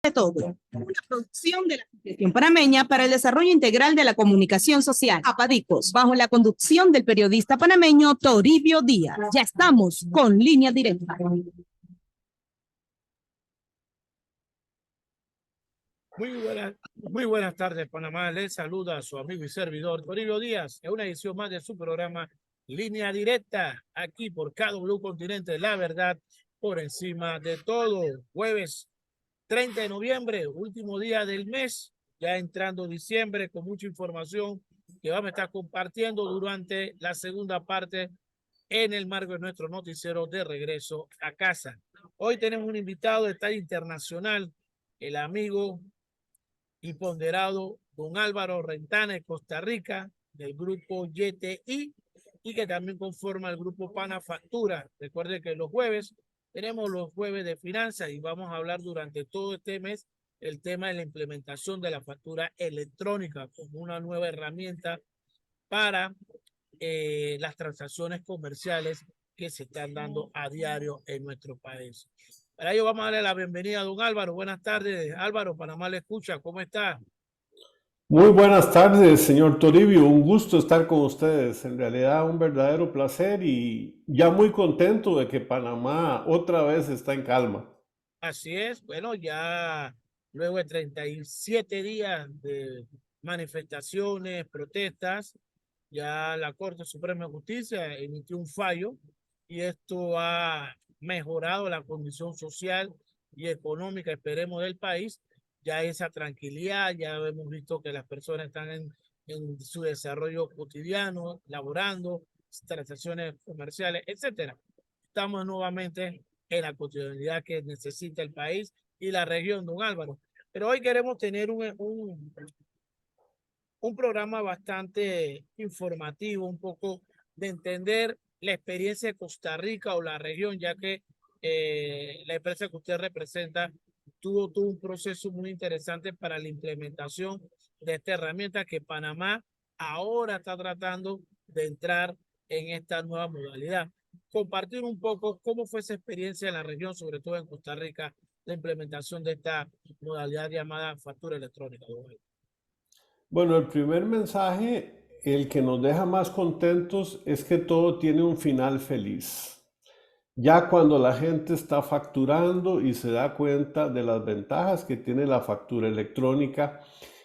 de todo. Una producción de la Asociación Panameña para el Desarrollo Integral de la Comunicación Social, APADICOS, bajo la conducción del periodista panameño Toribio Díaz. Ya estamos con Línea Directa. Muy buenas tardes, Panamá. Les saluda a su amigo y servidor Toribio Díaz en una edición más de su programa Línea Directa, aquí por KW Continente, la verdad por encima de todo. Jueves 30 de noviembre, último día del mes, ya entrando diciembre, con mucha información que vamos a estar compartiendo durante la segunda parte en el marco de nuestro noticiero de regreso a casa. Hoy tenemos un invitado de talla internacional, el amigo y ponderado don Álvaro Rentana de Costa Rica, del grupo YTI, y que también conforma el grupo Panafactura. Recuerde que los jueves tenemos los jueves de finanzas y vamos a hablar durante todo este mes el tema de la implementación de la factura electrónica como una nueva herramienta para las transacciones comerciales que se están dando a diario en nuestro país. Para ello vamos a darle la bienvenida a don Álvaro. Buenas tardes, Álvaro, Panamá le escucha. ¿Cómo está? Muy buenas tardes, señor Toribio. Un gusto estar con ustedes. En realidad, un verdadero placer y ya muy contento de que Panamá otra vez está en calma. Así es. Bueno, ya luego de 37 días de manifestaciones, protestas, ya la Corte Suprema de Justicia emitió un fallo y esto ha mejorado la condición social y económica, esperemos, del país. Ya esa tranquilidad, ya hemos visto que las personas están en su desarrollo cotidiano, laborando, transacciones comerciales, etcétera. Estamos nuevamente en la cotidianidad que necesita el país y la región, don Álvaro. Pero hoy queremos tener un programa bastante informativo, un poco de entender la experiencia de Costa Rica o la región, ya que la empresa que usted representa tuvo un proceso muy interesante para la implementación de esta herramienta que Panamá ahora está tratando de entrar en esta nueva modalidad. Compartir un poco cómo fue esa experiencia en la región, sobre todo en Costa Rica, la implementación de esta modalidad llamada factura electrónica. Bueno, el primer mensaje, el que nos deja más contentos, es que todo tiene un final feliz. Ya cuando la gente está facturando y se da cuenta de las ventajas que tiene la factura electrónica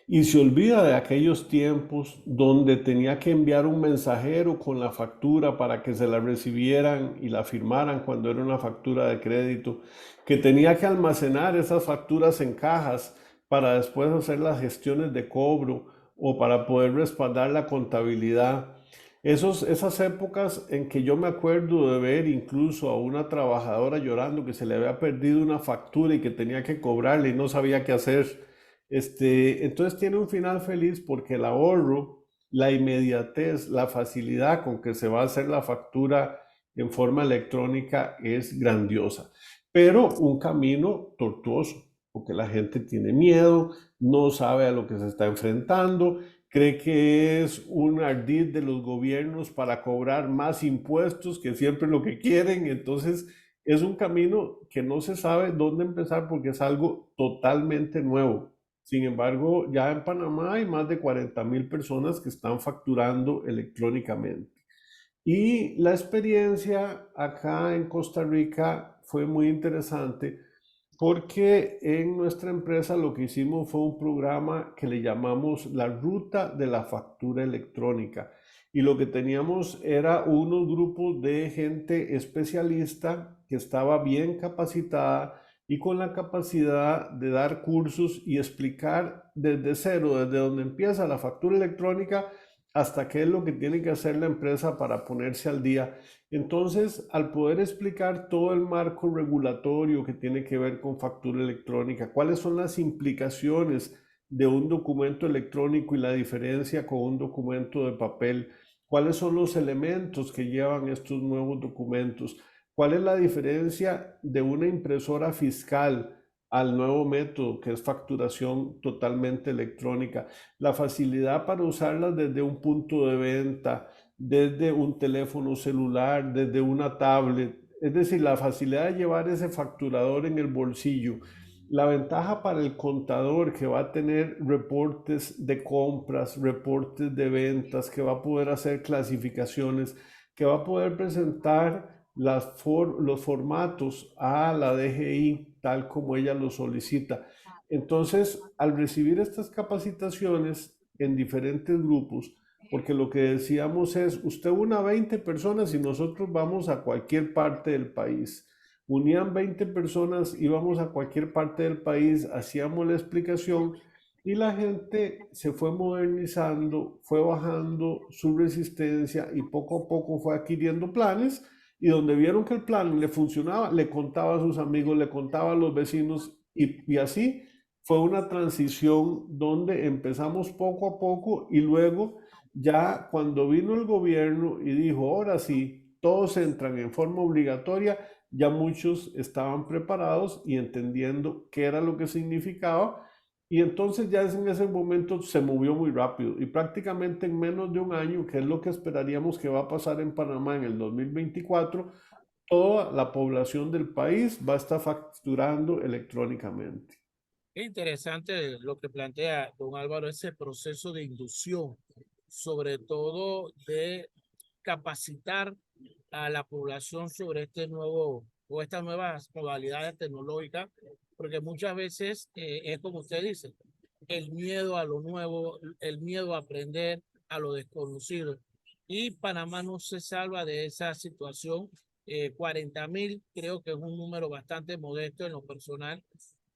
y se olvida de aquellos tiempos donde tenía que enviar un mensajero con la factura para que se la recibieran y la firmaran cuando era una factura de crédito, que tenía que almacenar esas facturas en cajas para después hacer las gestiones de cobro o para poder respaldar la contabilidad. Esas épocas en que yo me acuerdo de ver incluso a una trabajadora llorando que se le había perdido una factura y que tenía que cobrarle y no sabía qué hacer. Entonces tiene un final feliz porque el ahorro, la inmediatez, la facilidad con que se va a hacer la factura en forma electrónica es grandiosa, pero un camino tortuoso porque la gente tiene miedo, no sabe a lo que se está enfrentando, cree que es un ardid de los gobiernos para cobrar más impuestos, que siempre lo que quieren. Entonces es un camino que no se sabe dónde empezar porque es algo totalmente nuevo. Sin embargo, ya en Panamá hay más de 40,000 personas que están facturando electrónicamente. Y la experiencia acá en Costa Rica fue muy interesante porque en nuestra empresa lo que hicimos fue un programa que le llamamos la ruta de la factura electrónica. Y lo que teníamos era unos grupos de gente especialista que estaba bien capacitada y con la capacidad de dar cursos y explicar desde cero, desde donde empieza la factura electrónica hasta qué es lo que tiene que hacer la empresa para ponerse al día. Entonces, al poder explicar todo el marco regulatorio que tiene que ver con factura electrónica, cuáles son las implicaciones de un documento electrónico y la diferencia con un documento de papel, cuáles son los elementos que llevan estos nuevos documentos, cuál es la diferencia de una impresora fiscal al nuevo método que es facturación totalmente electrónica, la facilidad para usarlas desde un punto de venta, desde un teléfono celular, desde una tablet, es decir, la facilidad de llevar ese facturador en el bolsillo La ventaja para el contador que va a tener reportes de compras, reportes de ventas, que va a poder hacer clasificaciones, que va a poder presentar los formatos a la DGI tal como ella lo solicita. Entonces, al recibir estas capacitaciones en diferentes grupos, porque lo que decíamos es, usted una 20 personas y nosotros vamos a cualquier parte del país. Unían 20 personas, íbamos a cualquier parte del país, hacíamos la explicación y la gente se fue modernizando, fue bajando su resistencia y poco a poco fue adquiriendo planes y donde vieron que el plan le funcionaba, le contaba a sus amigos, le contaba a los vecinos y así fue una transición donde empezamos poco a poco y luego ya cuando vino el gobierno y dijo, ahora sí, todos entran en forma obligatoria, ya muchos estaban preparados y entendiendo qué era lo que significaba y entonces ya en ese momento se movió muy rápido y prácticamente en menos de un año, que es lo que esperaríamos que va a pasar en Panamá en el 2024, toda la población del país va a estar facturando electrónicamente. Qué interesante lo que plantea don Álvaro, ese proceso de inducción, sobre todo de capacitar a la población sobre este nuevo o estas nuevas modalidades tecnológicas, porque muchas veces es como usted dice, el miedo a lo nuevo, el miedo a aprender, a lo desconocido. Y Panamá no se salva de esa situación. 40.000 creo que es un número bastante modesto en lo personal,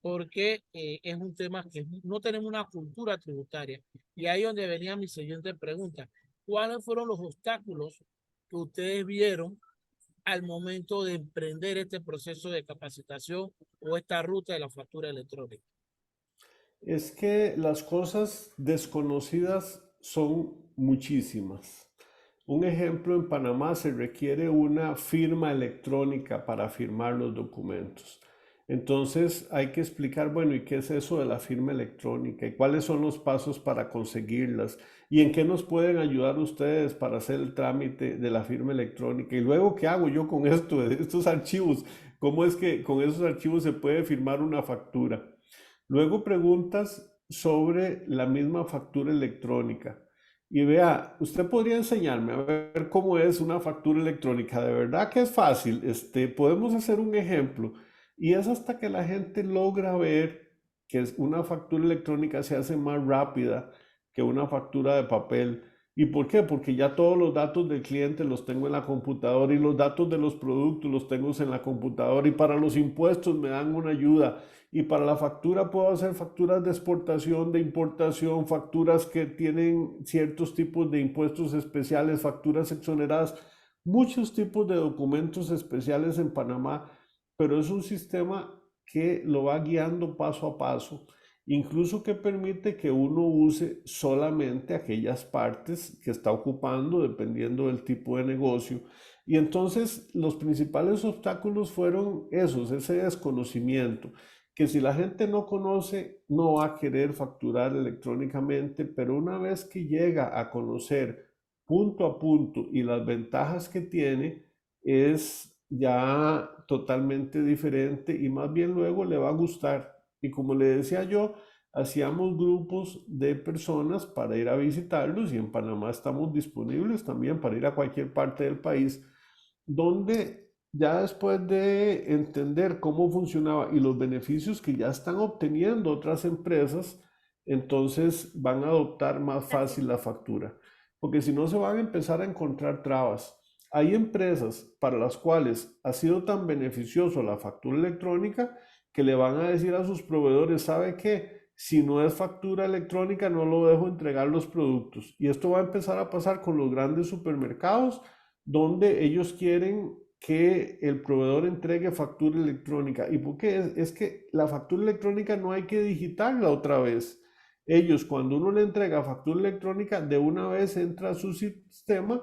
porque es un tema que no tenemos una cultura tributaria. Y ahí donde venía mi siguiente pregunta. ¿Cuáles fueron los obstáculos que ustedes vieron al momento de emprender este proceso de capacitación o esta ruta de la factura electrónica? Es que las cosas desconocidas son muchísimas. Un ejemplo, en Panamá se requiere una firma electrónica para firmar los documentos. Entonces hay que explicar, bueno, ¿y qué es eso de la firma electrónica? ¿Y cuáles son los pasos para conseguirlas? ¿Y en qué nos pueden ayudar ustedes para hacer el trámite de la firma electrónica? Y luego, ¿qué hago yo con esto, de estos archivos? ¿Cómo es que con esos archivos se puede firmar una factura? Luego preguntas sobre la misma factura electrónica. Y vea, usted podría enseñarme a ver cómo es una factura electrónica. De verdad que es fácil. Podemos hacer un ejemplo. Y es hasta que la gente logra ver que una factura electrónica se hace más rápida que una factura de papel. ¿Y por qué? Porque ya todos los datos del cliente los tengo en la computadora y los datos de los productos los tengo en la computadora y para los impuestos me dan una ayuda y para la factura puedo hacer facturas de exportación, de importación, facturas que tienen ciertos tipos de impuestos especiales, facturas exoneradas, muchos tipos de documentos especiales en Panamá, pero es un sistema que lo va guiando paso a paso, incluso que permite que uno use solamente aquellas partes que está ocupando dependiendo del tipo de negocio. Y entonces los principales obstáculos fueron esos, ese desconocimiento que si la gente no conoce, no va a querer facturar electrónicamente, pero una vez que llega a conocer punto a punto y las ventajas que tiene, es ya totalmente diferente y más bien luego le va a gustar. Y como le decía yo, hacíamos grupos de personas para ir a visitarlos y en Panamá estamos disponibles también para ir a cualquier parte del país, donde ya después de entender cómo funcionaba y los beneficios que ya están obteniendo otras empresas, entonces van a adoptar más fácil la factura. Porque si no se van a empezar a encontrar trabas. Hay empresas para las cuales ha sido tan beneficioso la factura electrónica que le van a decir a sus proveedores, ¿sabe qué? Si no es factura electrónica, no lo dejo entregar los productos. Y esto va a empezar a pasar con los grandes supermercados donde ellos quieren que el proveedor entregue factura electrónica. ¿Y por qué? Es que la factura electrónica no hay que digitarla otra vez. Ellos, cuando uno le entrega factura electrónica, de una vez entra a su sistema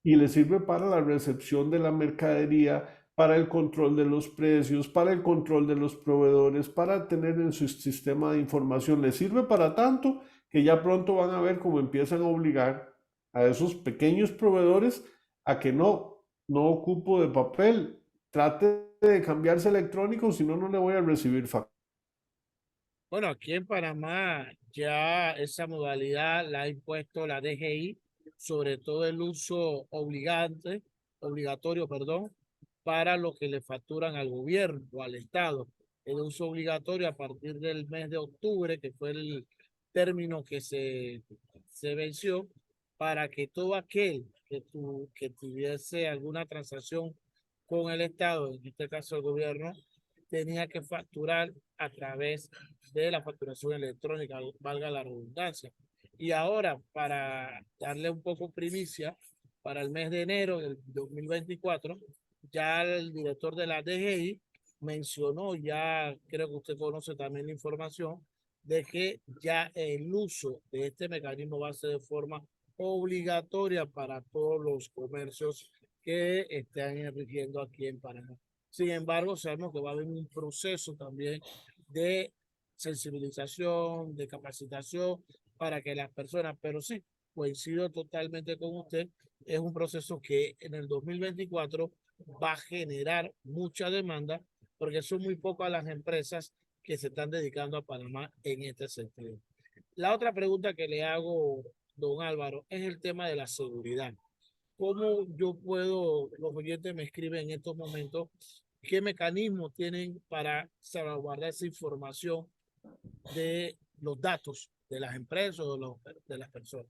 y le sirve para la recepción de la mercadería, para el control de los precios, para el control de los proveedores, para tener en su sistema de información. Le sirve para tanto que ya pronto van a ver cómo empiezan a obligar a esos pequeños proveedores a que no ocupo de papel, trate de cambiarse electrónico, si no, no le voy a recibir factura. Bueno, aquí en Panamá ya esa modalidad la ha impuesto la DGI, sobre todo el uso obligatorio, perdón, para lo que le facturan al gobierno o al Estado. El uso obligatorio a partir del mes de octubre, que fue el término que se venció, para que todo aquel que tuviese alguna transacción con el Estado, en este caso el gobierno, tenía que facturar a través de la facturación electrónica, valga la redundancia. Y ahora, para darle un poco primicia, para el mes de enero del 2024, ya el director de la DGI mencionó, ya creo que usted conoce también la información, de que ya el uso de este mecanismo va a ser de forma obligatoria para todos los comercios que están rigiendo aquí en Panamá. Sin embargo, sabemos que va a haber un proceso también de sensibilización, de capacitación para que las personas, pero sí, coincido totalmente con usted, es un proceso que en el 2024 va a generar mucha demanda porque son muy pocas las empresas que se están dedicando a Panamá en este sentido. La otra pregunta que le hago, don Álvaro, es el tema de la seguridad. ¿Cómo yo puedo, los oyentes me escriben en estos momentos, qué mecanismos tienen para salvaguardar esa información de los datos de las empresas o de las personas?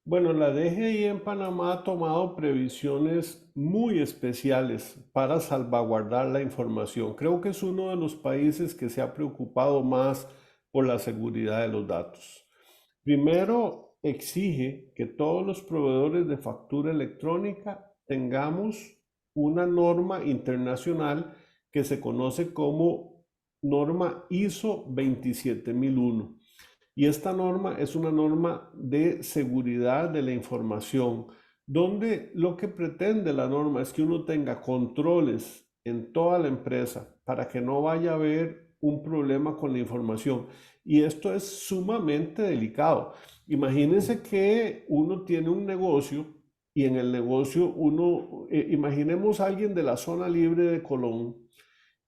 Bueno, la DGI en Panamá ha tomado previsiones muy especiales para salvaguardar la información. Creo que es uno de los países que se ha preocupado más por la seguridad de los datos. Primero, exige que todos los proveedores de factura electrónica tengamos una norma internacional que se conoce como norma ISO 27001. Y esta norma es una norma de seguridad de la información, donde lo que pretende la norma es que uno tenga controles en toda la empresa para que no vaya a haber un problema con la información. Y esto es sumamente delicado. Imagínense que uno tiene un negocio y en el negocio imaginemos a alguien de la zona libre de Colón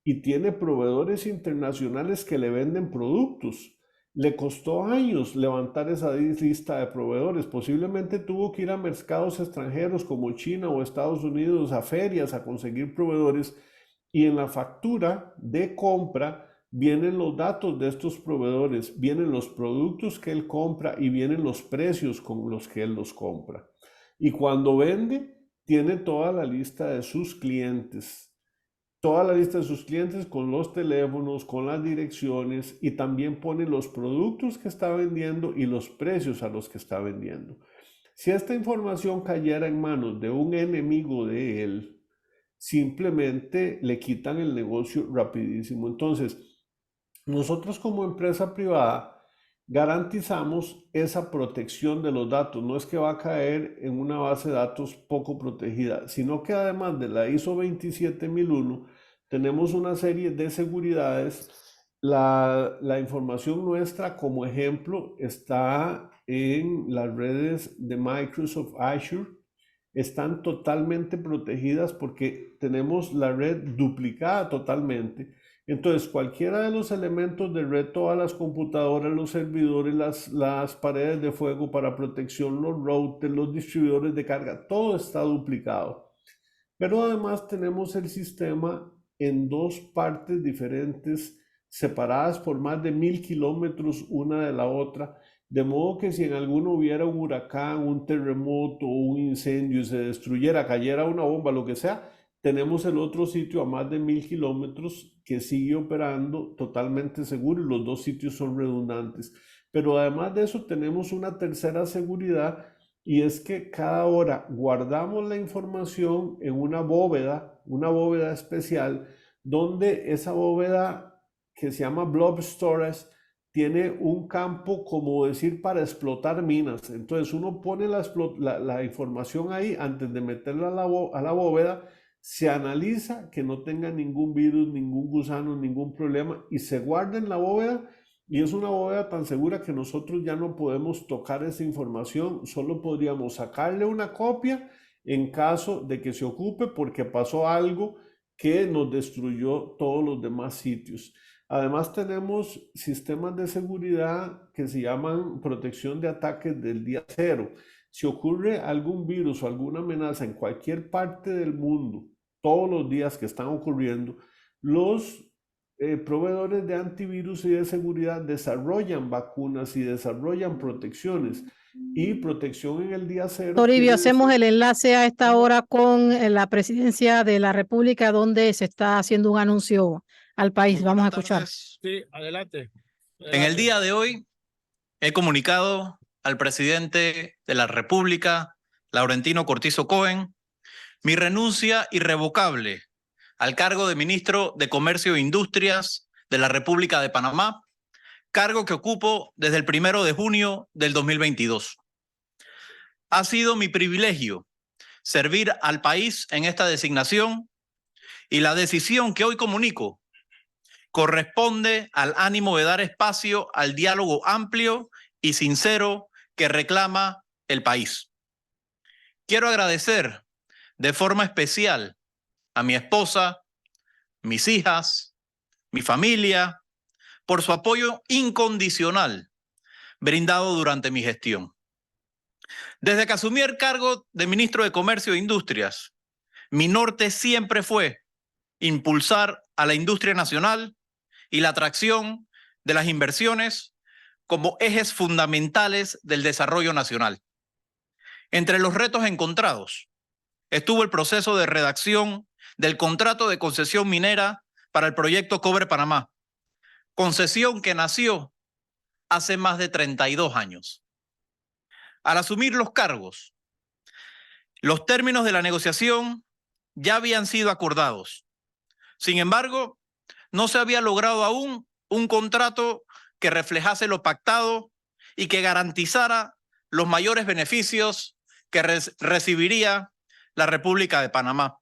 y tiene proveedores internacionales que le venden productos. Le costó años levantar esa lista de proveedores. Posiblemente tuvo que ir a mercados extranjeros como China o Estados Unidos, a ferias, a conseguir proveedores. Y en la factura de compra vienen los datos de estos proveedores, vienen los productos que él compra y vienen los precios con los que él los compra. Y cuando vende, tiene toda la lista de sus clientes, toda la lista de sus clientes con los teléfonos, con las direcciones y también pone los productos que está vendiendo y los precios a los que está vendiendo. Si esta información cayera en manos de un enemigo de él, simplemente le quitan el negocio rapidísimo. Entonces, nosotros como empresa privada garantizamos esa protección de los datos. No es que va a caer en una base de datos poco protegida, sino que además de la ISO 27001, tenemos una serie de seguridades. La información nuestra, como ejemplo, está en las redes de Microsoft Azure. Están totalmente protegidas porque tenemos la red duplicada totalmente. Entonces, cualquiera de los elementos de red, todas las computadoras, los servidores, las paredes de fuego para protección, los routers, los distribuidores de carga, todo está duplicado. Pero además tenemos el sistema en dos partes diferentes, separadas por más de 1000 kilómetros una de la otra, de modo que si en alguno hubiera un huracán, un terremoto, un incendio y se destruyera, cayera una bomba, lo que sea, tenemos el otro sitio a más de 1000 kilómetros que sigue operando totalmente seguro y los dos sitios son redundantes. Pero además de eso tenemos una tercera seguridad y es que cada hora guardamos la información en una bóveda especial, donde esa bóveda que se llama blob storage tiene un campo, como decir, para explotar minas. Entonces uno pone la información ahí antes de meterla a la bóveda, se analiza que no tenga ningún virus, ningún gusano, ningún problema y se guarda en la bóveda. Y es una bóveda tan segura que nosotros ya no podemos tocar esa información, solo podríamos sacarle una copia en caso de que se ocupe porque pasó algo que nos destruyó todos los demás sitios. Además tenemos sistemas de seguridad que se llaman protección de ataques del día cero. Si ocurre algún virus o alguna amenaza en cualquier parte del mundo, todos los días que están ocurriendo, los proveedores de antivirus y de seguridad desarrollan vacunas y desarrollan protecciones. Y protección en el día cero. Toribio, hacemos el enlace a esta hora con la presidencia de la República, donde se está haciendo un anuncio al país. Muy Vamos a buenas escuchar. tardes. Sí, adelante. En el día de hoy he comunicado al presidente de la República, Laurentino Cortizo Cohen, mi renuncia irrevocable al cargo de ministro de Comercio e Industrias de la República de Panamá, cargo que ocupo desde el 1 de junio del 2022. Ha sido mi privilegio servir al país en esta designación y la decisión que hoy comunico corresponde al ánimo de dar espacio al diálogo amplio y sincero que reclama el país. Quiero agradecer de forma especial a mi esposa, mis hijas, mi familia, por su apoyo incondicional brindado durante mi gestión. Desde que asumí el cargo de ministro de Comercio e Industrias, mi norte siempre fue impulsar a la industria nacional y la atracción de las inversiones como ejes fundamentales del desarrollo nacional. Entre los retos encontrados estuvo el proceso de redacción del contrato de concesión minera para el proyecto Cobre Panamá, concesión que nació hace más de 32 años. Al asumir los cargos, los términos de la negociación ya habían sido acordados. Sin embargo, no se había logrado aún un contrato que reflejase lo pactado y que garantizara los mayores beneficios que recibiría la República de Panamá.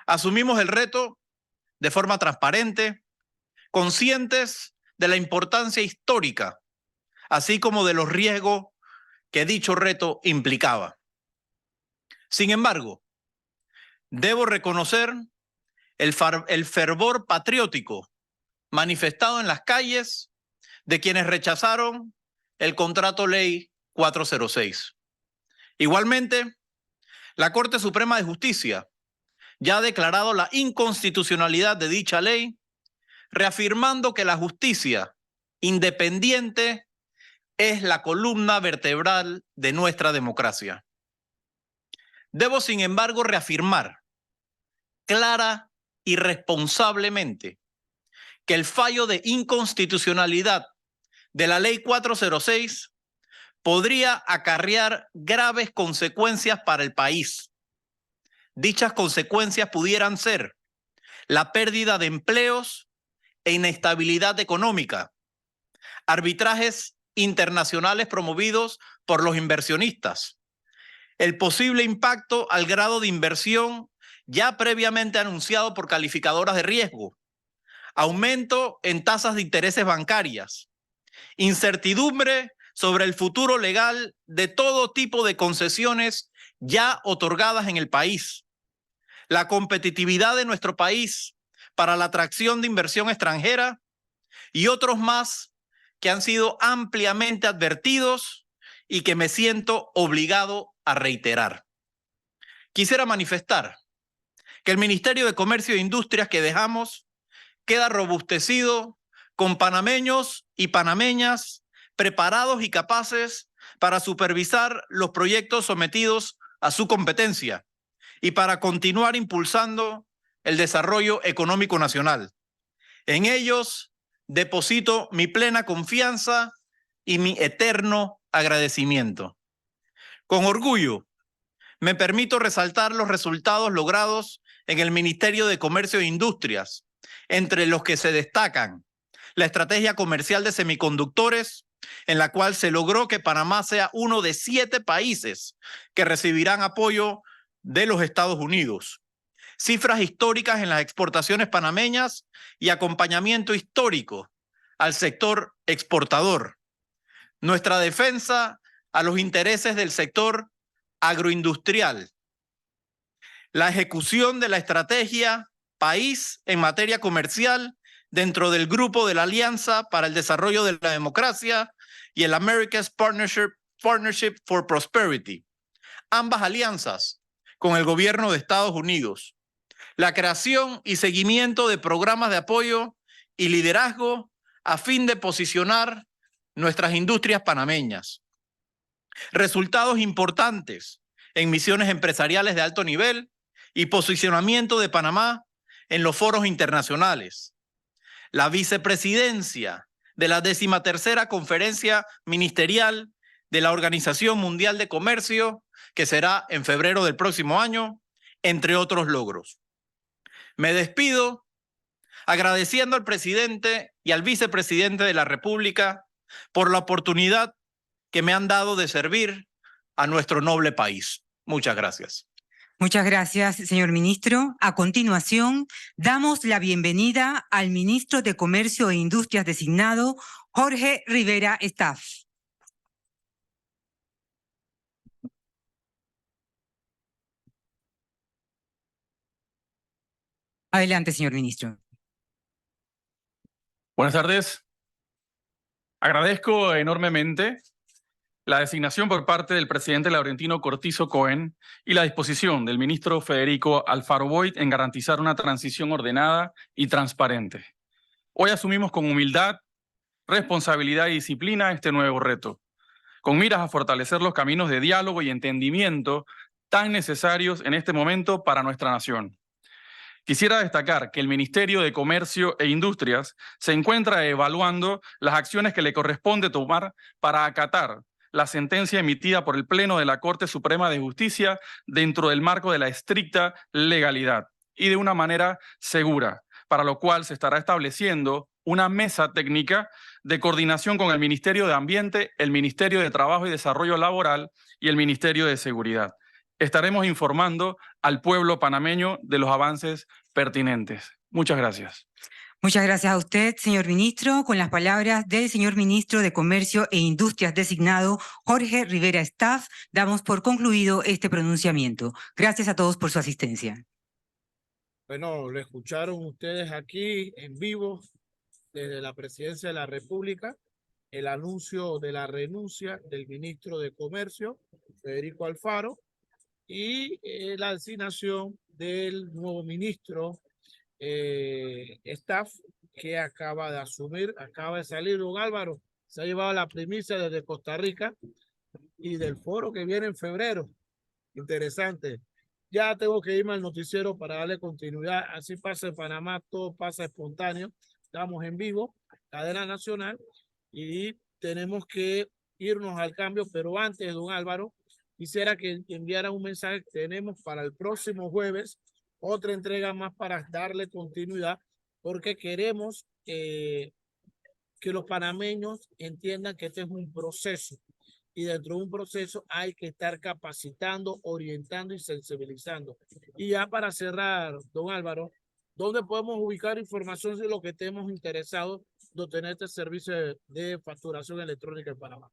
Asumimos el reto de forma transparente, conscientes de la importancia histórica, así como de los riesgos que dicho reto implicaba. Sin embargo, debo reconocer el fervor patriótico manifestado en las calles de quienes rechazaron el contrato ley 406. Igualmente, la Corte Suprema de Justicia ya ha declarado la inconstitucionalidad de dicha ley, reafirmando que la justicia independiente es la columna vertebral de nuestra democracia. Debo, sin embargo, reafirmar clara y responsablemente que el fallo de inconstitucionalidad de la Ley 406 podría acarrear graves consecuencias para el país. Dichas consecuencias pudieran ser la pérdida de empleos e inestabilidad económica, arbitrajes internacionales promovidos por los inversionistas, el posible impacto al grado de inversión ya previamente anunciado por calificadoras de riesgo, aumento en tasas de intereses bancarias, incertidumbre sobre el futuro legal de todo tipo de concesiones ya otorgadas en el país, la competitividad de nuestro país para la atracción de inversión extranjera y otros más que han sido ampliamente advertidos y que me siento obligado a reiterar. Quisiera manifestar que el Ministerio de Comercio e Industrias que dejamos queda robustecido con panameños y panameñas preparados y capaces para supervisar los proyectos sometidos a su competencia y para continuar impulsando el desarrollo económico nacional. En ellos deposito mi plena confianza y mi eterno agradecimiento. Con orgullo, me permito resaltar los resultados logrados en el Ministerio de Comercio e Industrias, entre los que se destacan la estrategia comercial de semiconductores, en la cual se logró que Panamá sea uno de 7 países que recibirán apoyo de los Estados Unidos. Cifras históricas en las exportaciones panameñas y acompañamiento histórico al sector exportador. Nuestra defensa a los intereses del sector agroindustrial. La ejecución de la estrategia país en materia comercial dentro del grupo de la Alianza para el Desarrollo de la Democracia y el America's Partnership for Prosperity. Ambas alianzas con el gobierno de Estados Unidos. La creación y seguimiento de programas de apoyo y liderazgo a fin de posicionar nuestras industrias panameñas. Resultados importantes en misiones empresariales de alto nivel y posicionamiento de Panamá en los foros internacionales. La vicepresidencia de la 13ª Conferencia Ministerial de la Organización Mundial de Comercio, que será en febrero del próximo año, entre otros logros. Me despido agradeciendo al presidente y al vicepresidente de la República por la oportunidad que me han dado de servir a nuestro noble país. Muchas gracias. Muchas gracias, señor ministro. A continuación, damos la bienvenida al ministro de Comercio e Industrias designado, Jorge Rivera Staff. Adelante, señor ministro. Buenas tardes. Agradezco enormemente la designación por parte del presidente Laurentino Cortizo Cohen y la disposición del ministro Federico Alfaro Boyd en garantizar una transición ordenada y transparente. Hoy asumimos con humildad, responsabilidad y disciplina este nuevo reto, con miras a fortalecer los caminos de diálogo y entendimiento tan necesarios en este momento para nuestra nación. Quisiera destacar que el Ministerio de Comercio e Industrias se encuentra evaluando las acciones que le corresponde tomar para acatar la sentencia emitida por el Pleno de la Corte Suprema de Justicia dentro del marco de la estricta legalidad y de una manera segura, para lo cual se estará estableciendo una mesa técnica de coordinación con el Ministerio de Ambiente, el Ministerio de Trabajo y Desarrollo Laboral y el Ministerio de Seguridad. Estaremos informando al pueblo panameño de los avances pertinentes. Muchas gracias. Muchas gracias a usted, señor ministro. Con las palabras del señor ministro de Comercio e Industrias designado, Jorge Rivera Staff, damos por concluido este pronunciamiento. Gracias a todos por su asistencia. Bueno, lo escucharon ustedes aquí en vivo desde la Presidencia de la República, el anuncio de la renuncia del ministro de Comercio, Federico Alfaro, y la designación del nuevo ministro Staff, que acaba de asumir, acaba de salir. Don Álvaro se ha llevado la primicia desde Costa Rica y del foro que viene en febrero. Interesante. Ya tengo que irme al noticiero para darle continuidad. Así pasa en Panamá, todo pasa espontáneo. Estamos en vivo, cadena nacional, y tenemos que irnos al cambio, pero antes, don Álvaro, quisiera que enviara un mensaje que tenemos para el próximo jueves, otra entrega más para darle continuidad, porque queremos que los panameños entiendan que este es un proceso, y dentro de un proceso hay que estar capacitando, orientando y sensibilizando. Y ya para cerrar, don Álvaro, ¿dónde podemos ubicar información de lo que estemos interesados de obtener este servicio de facturación electrónica en Panamá?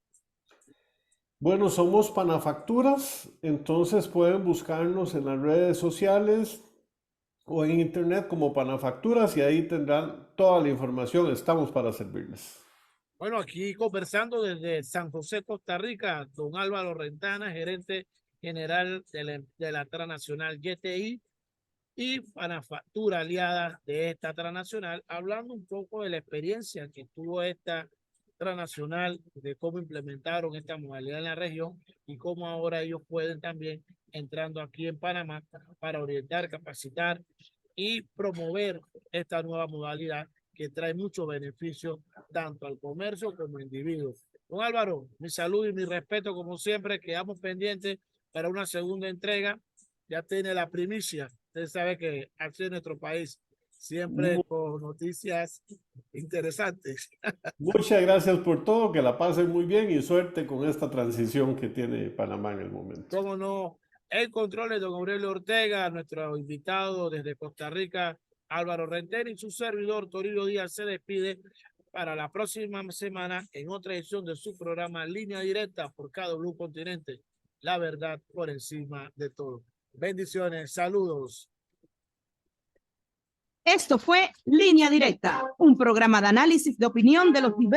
Bueno, somos Panafacturas, entonces pueden buscarnos en las redes sociales o en internet como Panafacturas y ahí tendrán toda la información. Estamos para servirles. Bueno, aquí conversando desde San José, Costa Rica, don Álvaro Rentana, gerente general de la transnacional YTI y Panafactura aliada de esta transnacional, hablando un poco de la experiencia que tuvo esta transnacional, de cómo implementaron esta modalidad en la región y cómo ahora ellos pueden también entrando aquí en Panamá para orientar, capacitar y promover esta nueva modalidad que trae muchos beneficios tanto al comercio como a individuos. Don Álvaro, mi salud y mi respeto como siempre, quedamos pendientes para una segunda entrega. Ya tiene la primicia. Usted sabe que aquí en nuestro país siempre con noticias interesantes. Muchas gracias por todo, que la pasen muy bien y suerte con esta transición que tiene Panamá en el momento. Cómo no, el control de don Aurelio Ortega, nuestro invitado desde Costa Rica, Álvaro Rentena, y su servidor Toribio Díaz se despide para la próxima semana en otra edición de su programa Línea Directa por KW Continente. La verdad por encima de todo. Bendiciones, saludos. Esto fue Línea Directa, un programa de análisis de opinión de los diversos